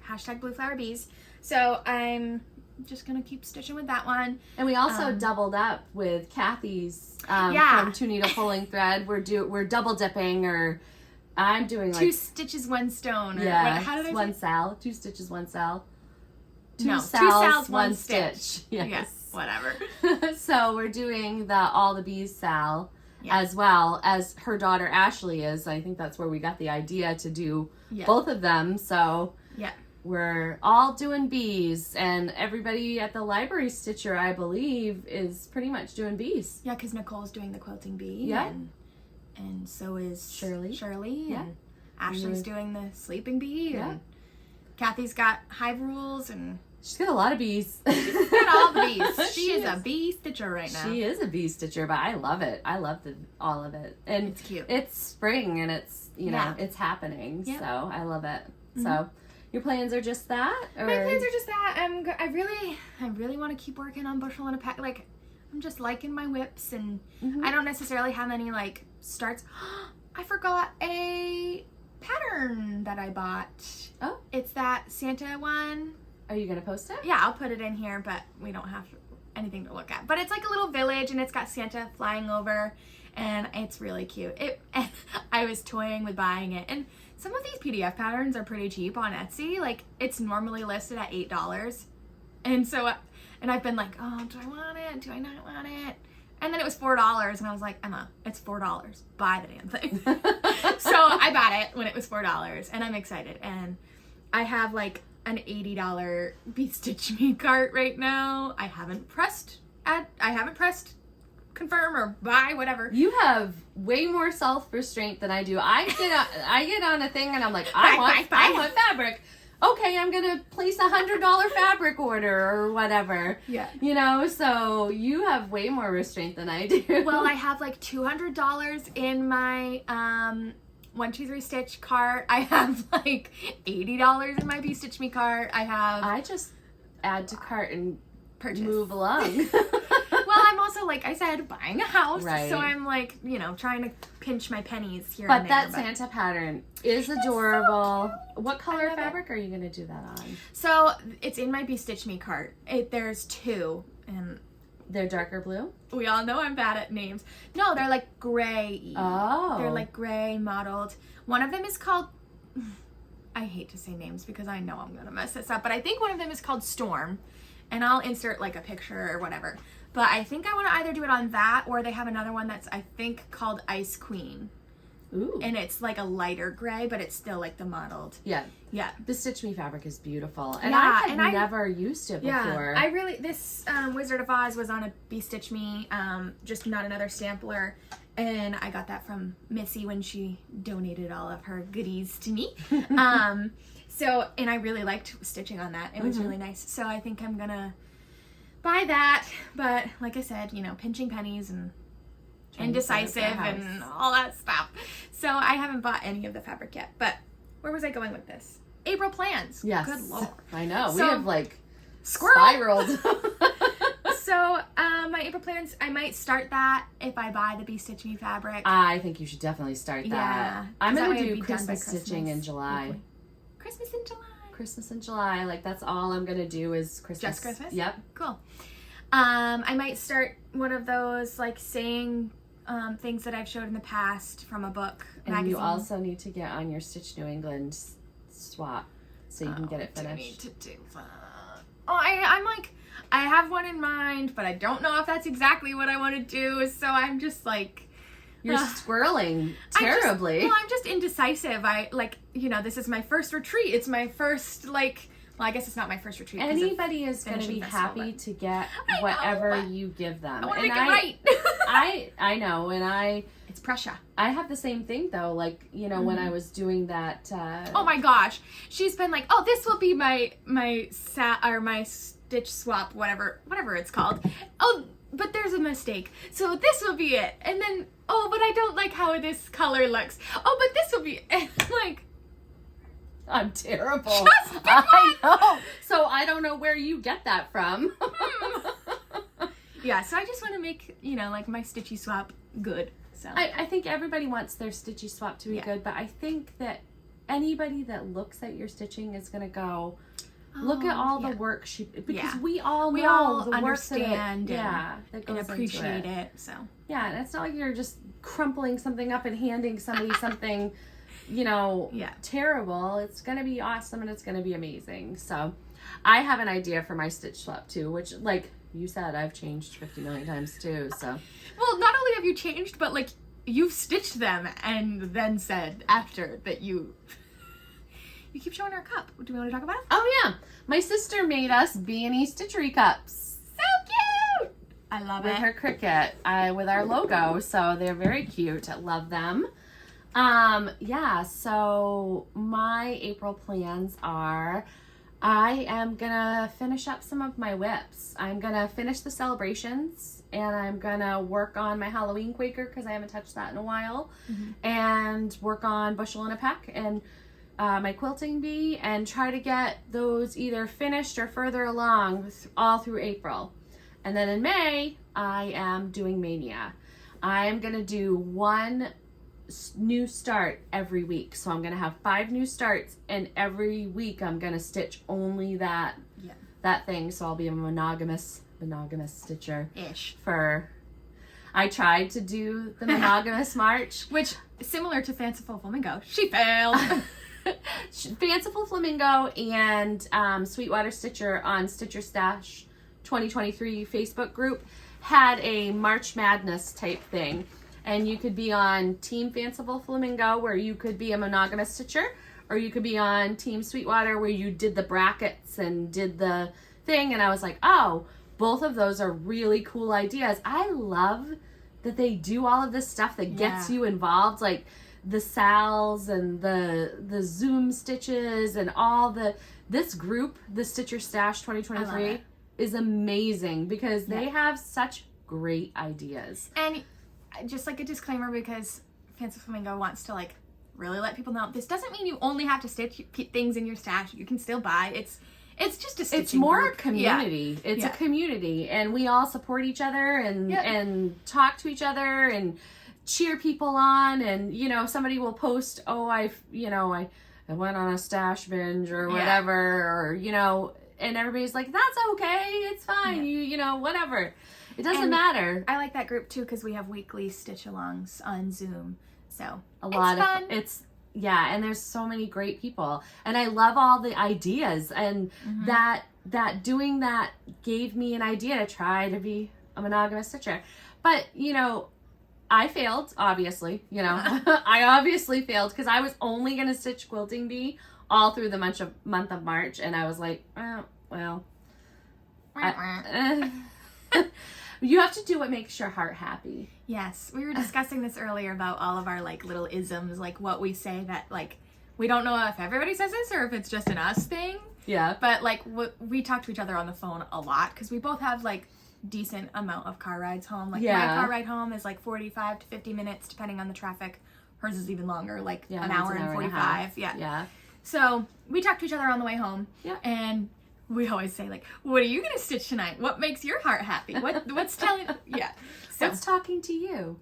Hashtag Blue Flower Bees. So I'm just gonna keep stitching with that one. And we also doubled up with Kathy's from 2 Needle Pulling Thread. We're double dipping, or I'm doing like 2 stitches, 1 stone. Or yeah, how did I one sal, 2 stitches, 1 sal. 2 sals, 1 stitch. Yes, whatever. So we're doing the All the Bees sal as well as her daughter Ashley is. I think that's where we got the idea to do both of them. So we're all doing bees, and everybody at the library stitcher, I believe, is pretty much doing bees. Yeah, because Nicole's doing the quilting bee. Yeah. And so is Shirley. Yeah. And Ashley's doing the sleeping bee. Yeah. And Kathy's got hive rules, and she's got a lot of bees. She's got all the bees. She is a bee stitcher right now. She is a bee stitcher, but I love it. I love all of it. And it's cute. It's spring, and it's, you know, it's happening. Yeah. So I love it. So your plans are just that? Or? My plans are just that. I really want to keep working on bushel and a pack. Like, I'm just liking my whips, and I don't necessarily have any like starts. I forgot a pattern that I bought. Oh, it's that Santa one. Are you gonna post it? Yeah, I'll put it in here, but we don't have anything to look at. But it's like a little village, and it's got Santa flying over, and it's really cute. And I was toying with buying it, and some of these PDF patterns are pretty cheap on Etsy. Like, it's normally listed at $8. And so, and I've been like, oh, do I want it? Do I not want it? And then it was $4, and I was like, Emma, it's $4. Buy the damn thing. So I bought it when it was $4, and I'm excited. And I have like an $80 Be Stitch Me cart right now. I haven't pressed confirm or buy, whatever. You have way more self-restraint than I do. I get on a thing and I'm like, I want fabric. Okay, I'm gonna place $100 fabric order or whatever. Yeah. You know, so you have way more restraint than I do. Well, I have like $200 in my 1, 2, 3 stitch cart. I have like $80 in my Be Stitch Me cart. I just add to cart and purchase. Move along. Well, I'm also, like I said, buying a house, right. So I'm like, you know, trying to pinch my pennies here and there. But that Santa pattern is adorable. So what color fabric are you going to do that on? So it's in my Be Stitch Me cart. There's 2, and they're darker blue? We all know I'm bad at names. No, they're like gray. Oh. They're like gray mottled. One of them is called, I hate to say names because I know I'm going to mess this up, but I think one of them is called Storm, and I'll insert like a picture or whatever. But I think I want to either do it on that, or they have another one that's, I think, called Ice Queen. Ooh. And it's like a lighter gray, but it's still like the mottled. Yeah. Yeah. The Stitch Me fabric is beautiful. And yeah, I had never used it before. I really, this Wizard of Oz was on a Be Stitch Me, just not another sampler. And I got that from Missy when she donated all of her goodies to me. So, and I really liked stitching on that. It was really nice. So I think I'm going to buy that. But like I said, you know, pinching pennies and indecisive and all that stuff. So I haven't bought any of the fabric yet. But where was I going with this? April plans. Yes. Good Lord. I know. So, we have like spiraled. so my April plans, I might start that if I buy the Be Stitch Me fabric. I think you should definitely start that. Yeah, I'm 'cause that going way to it'd do be done by Christmas stitching in July. hopefully. Christmas in July. Christmas in July. Like, that's all I'm going to do is Christmas. Just Christmas? Yep. Cool. I might start one of those, like, saying things that I've showed in the past from a book, And magazine. you also need to get on your Stitch New England swap so you can get it Do finished. need to do that. Oh, I'm like, I have one in mind, but I don't know if that's exactly what I want to do, so I'm just like... You're squirreling terribly. I'm just indecisive. This is my first retreat. It's my first, like... Well, I guess it's not my first retreat. Anybody is going to be finishing festival, happy but- to get I know, whatever but you give them. I want to And make it right. I know, and It's pressure. I have the same thing though. Like, you know, when I was doing that. Oh my gosh, she's been like, oh, this will be my stitch swap, whatever it's called. Oh, but there's a mistake. So this will be it. And then, oh, but I don't like how this color looks. Oh, but this will be it. Like, I'm terrible. Just pick I know. So I don't know where you get that from. yeah, so I just want to make, like my stitchy swap good. So I think everybody wants their stitchy swap to be Yeah. good, but I think that anybody that looks at your stitching is going to go, look at all the work because Yeah. we all know we all the work understand that and goes appreciate into it. So Yeah, and it's not like you're just crumpling something up and handing somebody something, terrible. It's going to be awesome and it's going to be amazing. So I have an idea for my stitch swap too, which, like you said, I've changed 50 million times too. So, well, not only have you changed, but like you've stitched them and then said after that you keep showing our cup. Do we want to talk about it? oh yeah, my sister made us B&E Stitchery cups. So cute! I love With it. her Cricut, with our logo, so they're very cute. I love them. So my April plans are, I am gonna finish up some of my whips. I'm gonna finish the celebrations, and I'm gonna work on my Halloween Quaker because I haven't touched that in a while, and work on Bushel and a Peck and my quilting bee, and try to get those either finished or further along all through April. And then in May, I am doing Mania. I am going to do one new start every week. So I'm going to have 5 new starts, and every week I'm going to stitch only that thing. So I'll be a monogamous stitcher. Ish. I tried to do the monogamous March. Which, similar to Fanciful Flamingo, she failed. Fanciful Flamingo and Sweetwater Stitcher on Stitcher Stash 2023 Facebook group had a March Madness type thing, and you could be on Team Fanciful Flamingo, where you could be a monogamous stitcher, or you could be on Team Sweetwater, where you did the brackets and did the thing. And I was like, oh, both of those are really cool ideas. I love that they do all of this stuff that gets you involved, like the Sals and the Zoom stitches and all this group, the Stitcher Stash 2023, is amazing because they have such great ideas. And just like a disclaimer, because Fancy Flamingo wants to like really let people know, this doesn't mean you only have to stitch things in your stash. You can still buy. It's just a stitching It's more group. a community. Yeah. It's a community, and we all support each other and talk to each other and cheer people on. And somebody will post, oh, I went on a stash binge or whatever, or and everybody's like, that's okay, it's fine, whatever, it doesn't matter. I like that group too because we have weekly stitch alongs on Zoom, so A lot of fun. And there's so many great people, and I love all the ideas, and that doing that gave me an idea to try to be a monogamous stitcher. But I failed, obviously. I obviously failed because I was only going to stitch Quilting Bee all through the month of March, and I was like, you have to do what makes your heart happy. Yes, we were discussing this earlier about all of our like little isms, like what we say that like we don't know if everybody says this or if it's just an us thing. Yeah. But like we talk to each other on the phone a lot because we both have like decent amount of car rides home. Like my car ride home is like 45 to 50 minutes depending on the traffic. Hers is even longer, like an hour and 45. Yeah. So we talk to each other on the way home. Yeah. And we always say, like, what are you going to stitch tonight? What makes your heart happy? What's telling, yeah. So, What's talking to you?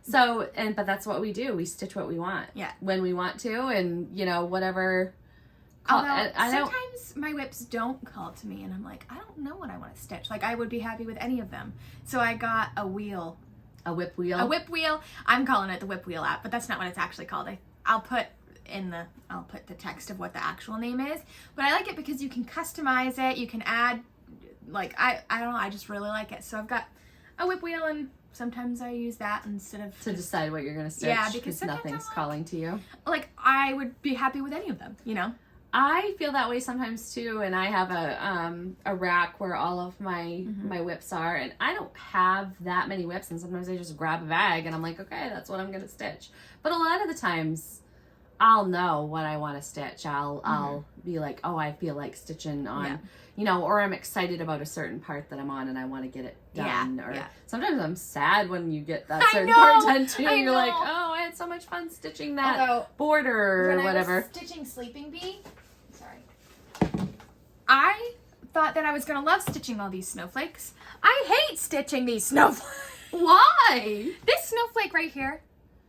So, but that's what we do. We stitch what we want. Yeah. When we want to, and, you know, whatever. Although, sometimes my whips don't call to me, and I'm like, I don't know what I want to stitch. Like, I would be happy with any of them. So I got a wheel. A whip wheel? A whip wheel. I'm calling it the whip wheel app, but that's not what it's actually called. I'll put the text of what the actual name is. But I like it because you can customize it. You can add, like, I don't know, I just really like it. So I've got a whip wheel, and sometimes I use that instead of... To decide what you're going to stitch. Yeah, because nothing's calling to you. Like, I would be happy with any of them, you know? I feel that way sometimes too, and I have a rack where all of my whips are, and I don't have that many whips, and sometimes I just grab a bag and I'm like, okay, that's what I'm gonna stitch. But a lot of the times I'll know what I want to stitch. I'll be like, oh, I feel like stitching on, you know, or I'm excited about a certain part that I'm on and I want to get it done. Sometimes I'm sad when you get that certain part done too. You're like, oh, I had so much fun stitching that border or whatever. When I was stitching Sleeping Bee, I thought that I was going to love stitching all these snowflakes. I hate stitching these snowflakes. Why? This snowflake right here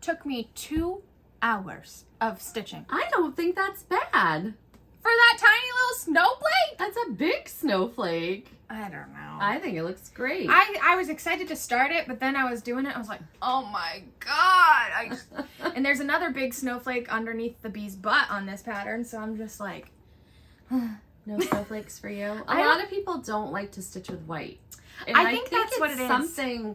took me 2 hours of stitching. I don't think that's bad. For that tiny little snowflake? That's a big snowflake. I don't know. I think it looks great. I was excited to start it, but then I was doing it. I was like, oh my God. And there's another big snowflake underneath the bee's butt on this pattern, so I'm just like... No snowflakes for you. A lot of people don't like to stitch with white. And I think that's what it is. Something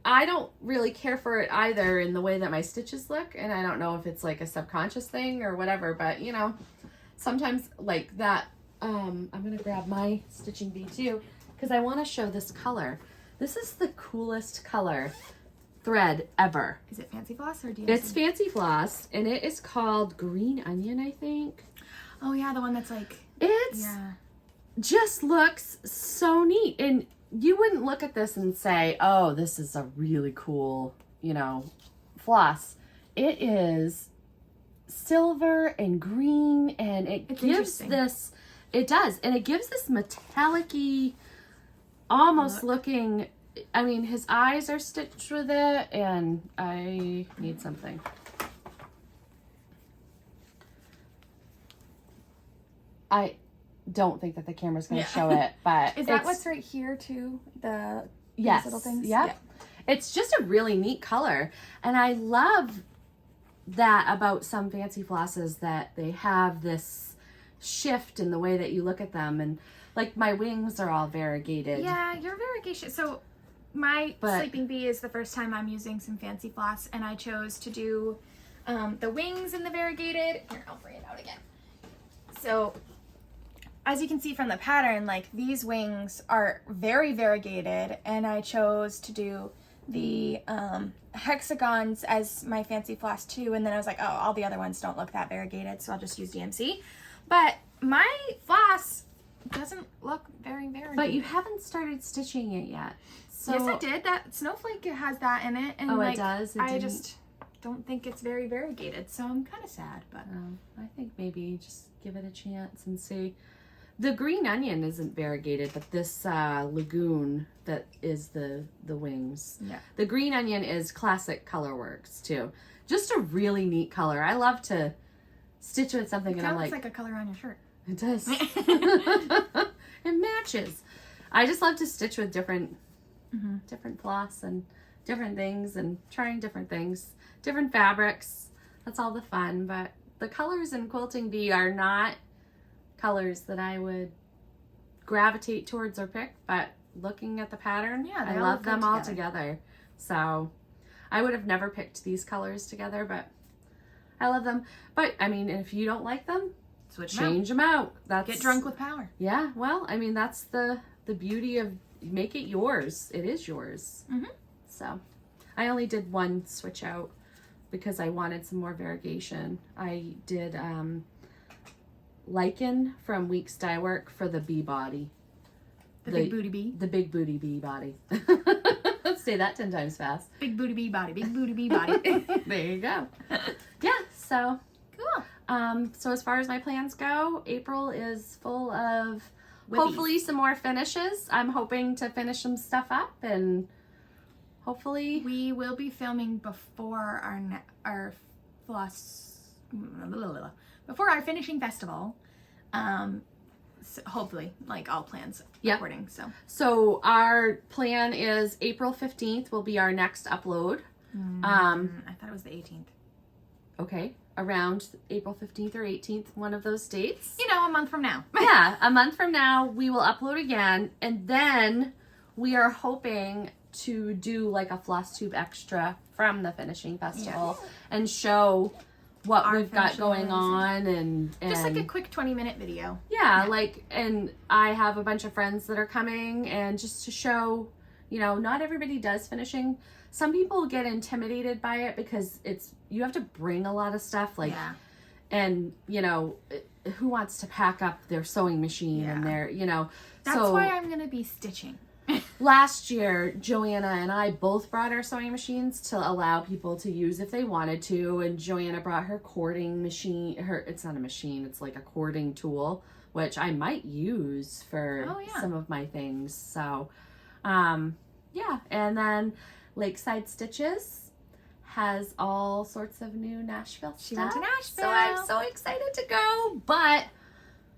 I don't really care for it either in the way that my stitches look, and I don't know if it's like a subconscious thing or whatever, but you know, sometimes like that. I'm gonna grab my stitching bee too because I want to show this color. This is the coolest color thread ever. Is it Fancy Floss or do you? It's Fancy Floss, and it is called Green Onion, I think. Oh yeah, the one that's like... It's just looks so neat. And you wouldn't look at this and say, oh, this is a really cool, you know, floss. It is silver and green, and it gives this... It does. And it gives this metallic-y, almost looking... I mean, his eyes are stitched with it, and I need something. I don't think that the camera's going to show it, but... Is that what's right here, too? These little things? Yeah. It's just a really neat color. And I love that about some fancy flosses, that they have this shift in the way that you look at them. And, like, my wings are all variegated. Yeah, your variegation... So, my Sleeping Bee is the first time I'm using some fancy floss, and I chose to do the wings in the variegated. Here, I'll bring it out again. So... As you can see from the pattern, like, these wings are very variegated, and I chose to do the hexagons as my fancy floss too, and then I was like, oh, all the other ones don't look that variegated, so I'll just use DMC. But my floss doesn't look very variegated. But you haven't started stitching it yet. So... Yes, I did. That snowflake has that in it. And it does? I just don't think it's very variegated, so I'm kind of sad. But I think maybe just give it a chance and see. The Green Onion isn't variegated, but this Lagoon that is the wings. Yeah. The Green Onion is classic Colorworks too. Just a really neat color. I love to stitch with something and I'm like... It looks like a color on your shirt. It does. It matches. I just love to stitch with different floss and different things and trying different things. Different fabrics. That's all the fun. But the colors in Quilting Bee are not colors that I would gravitate towards or pick, but looking at the pattern, I love them all together. So I would have never picked these colors together, but I love them. But I mean, if you don't like them, change them out. Get drunk with power. Yeah, well, I mean, that's the beauty of make it yours. It is yours. So I only did one switch out because I wanted some more variegation. I did lichen from Weeks Dye Work for the bee body. The big booty bee? The big booty bee body. Say that 10 times fast. Big booty bee body. Big booty bee body. There you go. Yeah, so cool. So as far as my plans go, April is full of Whippies. hopefully some more finishes. I'm hoping to finish some stuff up, and hopefully We will be filming before our before our finishing festival. So hopefully, like all plans according. So our plan is April 15th will be our next upload. I thought it was the 18th. Okay, around April 15th or 18th, one of those dates. You know, a month from now. Yeah, a month from now we will upload again, and then we are hoping to do like a Flosstube extra from the finishing festival and show what Our we've got finishes going on and Just like a quick 20-minute video. yeah, like, and I have a bunch of friends that are coming, and just to show, you know, not everybody does finishing. Some people get intimidated by it because you have to bring a lot of stuff, like, and, you know, who wants to pack up their sewing machine and their, you know. That's why I'm going to be stitching. Last year, Joanna and I both brought our sewing machines to allow people to use if they wanted to, and Joanna brought her cording machine. It's not a machine, it's like a cording tool, which I might use for some of my things. So, yeah. And then Lakeside Stitches has all sorts of new Nashville stuff. She went to Nashville. So I'm so excited to go, but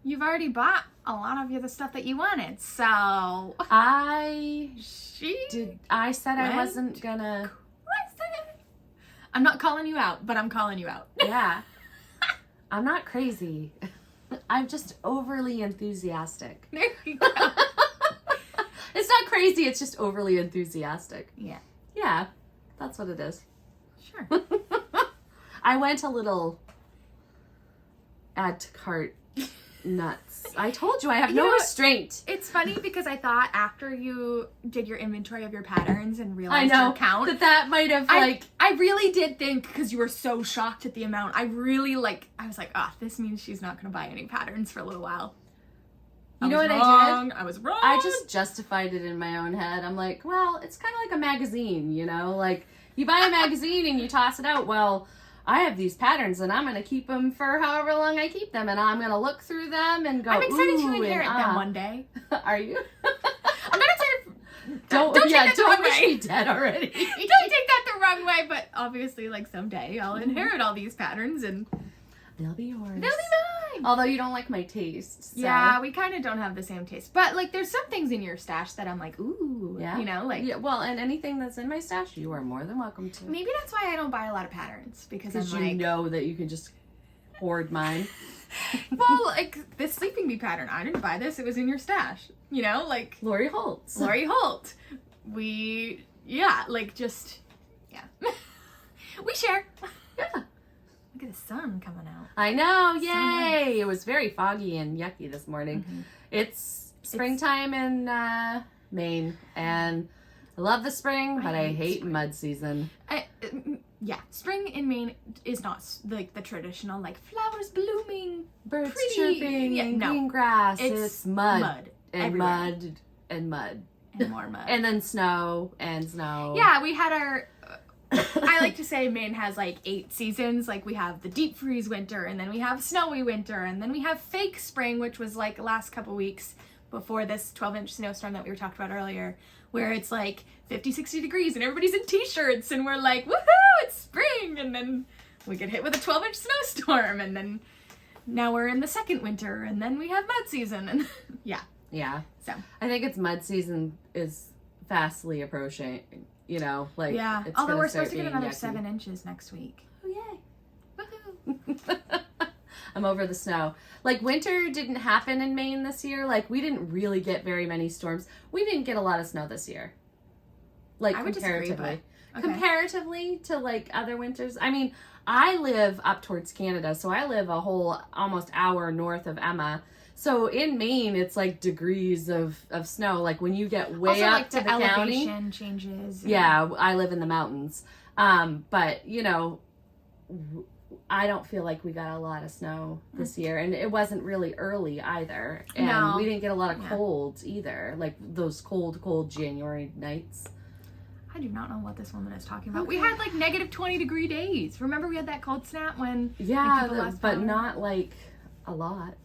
you've already bought a lot of the stuff that you wanted, so I said I wasn't gonna. I'm not calling you out, but I'm calling you out. Yeah. I'm not crazy. I'm just overly enthusiastic. There you go. It's not crazy, it's just overly enthusiastic. Yeah. Yeah, that's what it is. Sure. I went a little add to cart nuts. I told you I have no restraint. It's funny because I thought after you did your inventory of your patterns and realized your count, that might have I really did think, because you were so shocked at the amount, I was like, this means she's not going to buy any patterns for a little while. You know what I did? I was wrong. I just justified it in my own head. I'm like, well, it's kind of like a magazine, you know? Like, you buy a magazine and you toss it out. Well, I have these patterns and I'm going to keep them for however long I keep them, and I'm going to look through them and go, I'm excited to ooh, inherit them one day. Are you? I'm going to don't take that the wrong wish way. me dead already. Don't take that the wrong way, but obviously, like, someday I'll inherit all these patterns and they'll be yours. they'll be mine. Although you don't like my taste. So. Yeah, we kind of don't have the same taste. But, like, there's some things in your stash that I'm like, ooh. Yeah. You know, like. Yeah, well, and anything that's in my stash, you are more than welcome to. Maybe that's why I don't buy a lot of patterns. Because I'm you like. know that you can just hoard mine. Well, like, this Sleeping Bee pattern, I didn't buy this. It was in your stash. You know, like. Lori Holtz. Lori Holt. We share. Yeah. Look at the sun coming out. I know, yay! It was very foggy and yucky this morning. Mm-hmm. It's springtime in Maine, and I love the spring, but I hate mud season. Spring in Maine is not like the traditional, like, flowers blooming, Birds pretty. chirping, and green grass. It's mud. And everywhere. mud. And mud. And more mud. And then snow. And snow. Yeah, we had our... I like to say Maine has like 8 seasons. Like, we have the deep freeze winter, and then we have snowy winter, and then we have fake spring, which was like last couple weeks before this 12-inch snowstorm that we were talking about earlier, where it's like 50, 60 degrees and everybody's in t-shirts and we're like, woohoo, it's spring, and then we get hit with a 12-inch snowstorm, and then now we're in the second winter, and then we have mud season, and yeah. So I think it's mud season is fastly approaching. You know, like, yeah. It's Although we're start supposed to get being another yucky. 7 inches next week. Oh, yay. Woohoo. I'm over the snow. Like, winter didn't happen in Maine this year. Like, we didn't really get very many storms. We didn't get a lot of snow this year. Like, I would disagree, comparatively. but okay. Comparatively to, like, other winters. I mean, I live up towards Canada, so I live a whole almost hour north of Emma. So in Maine, it's like degrees of snow. Like, when you get way also, up like, to the elevation county. changes. And... Yeah, I live in the mountains. But, you know, I don't feel like we got a lot of snow this year. And it wasn't really early either. And we didn't get a lot of colds either. Like, those cold January nights. I do not know what this woman is talking about. We had like negative 20-degree days. Remember we had that cold snap when Yeah, people lost but power? not like a lot.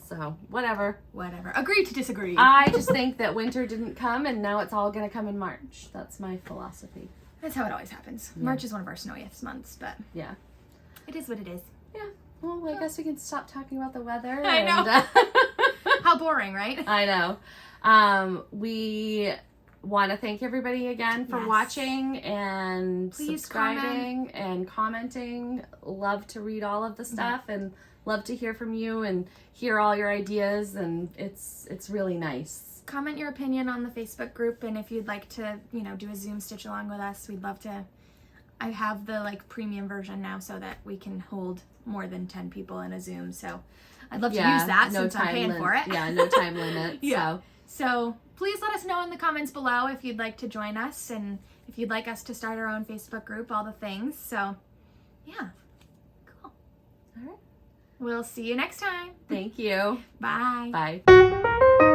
So, whatever. Whatever. Agree to disagree. I just think that winter didn't come and now it's all going to come in March. That's my philosophy. That's how it always happens. Yeah. March is one of our snowiest months, but Yeah. it is what it is. Yeah. Well, I guess we can stop talking about the weather. I know. And, How boring, right? I know. We want to thank everybody again for Yes. watching and Please subscribing and commenting. Love to read all of the stuff and love to hear from you and hear all your ideas, and it's really nice. Comment your opinion on the Facebook group, and if you'd like to, you know, do a Zoom stitch along with us, we'd love to. I have the like premium version now so that we can hold more than 10 people in a Zoom, so I'd love to use that since I'm paying for it. Yeah, no time limit. Yeah. So please let us know in the comments below if you'd like to join us and if you'd like us to start our own Facebook group, all the things. So, yeah. Cool. All right. We'll see you next time. Thank you. Bye. Bye.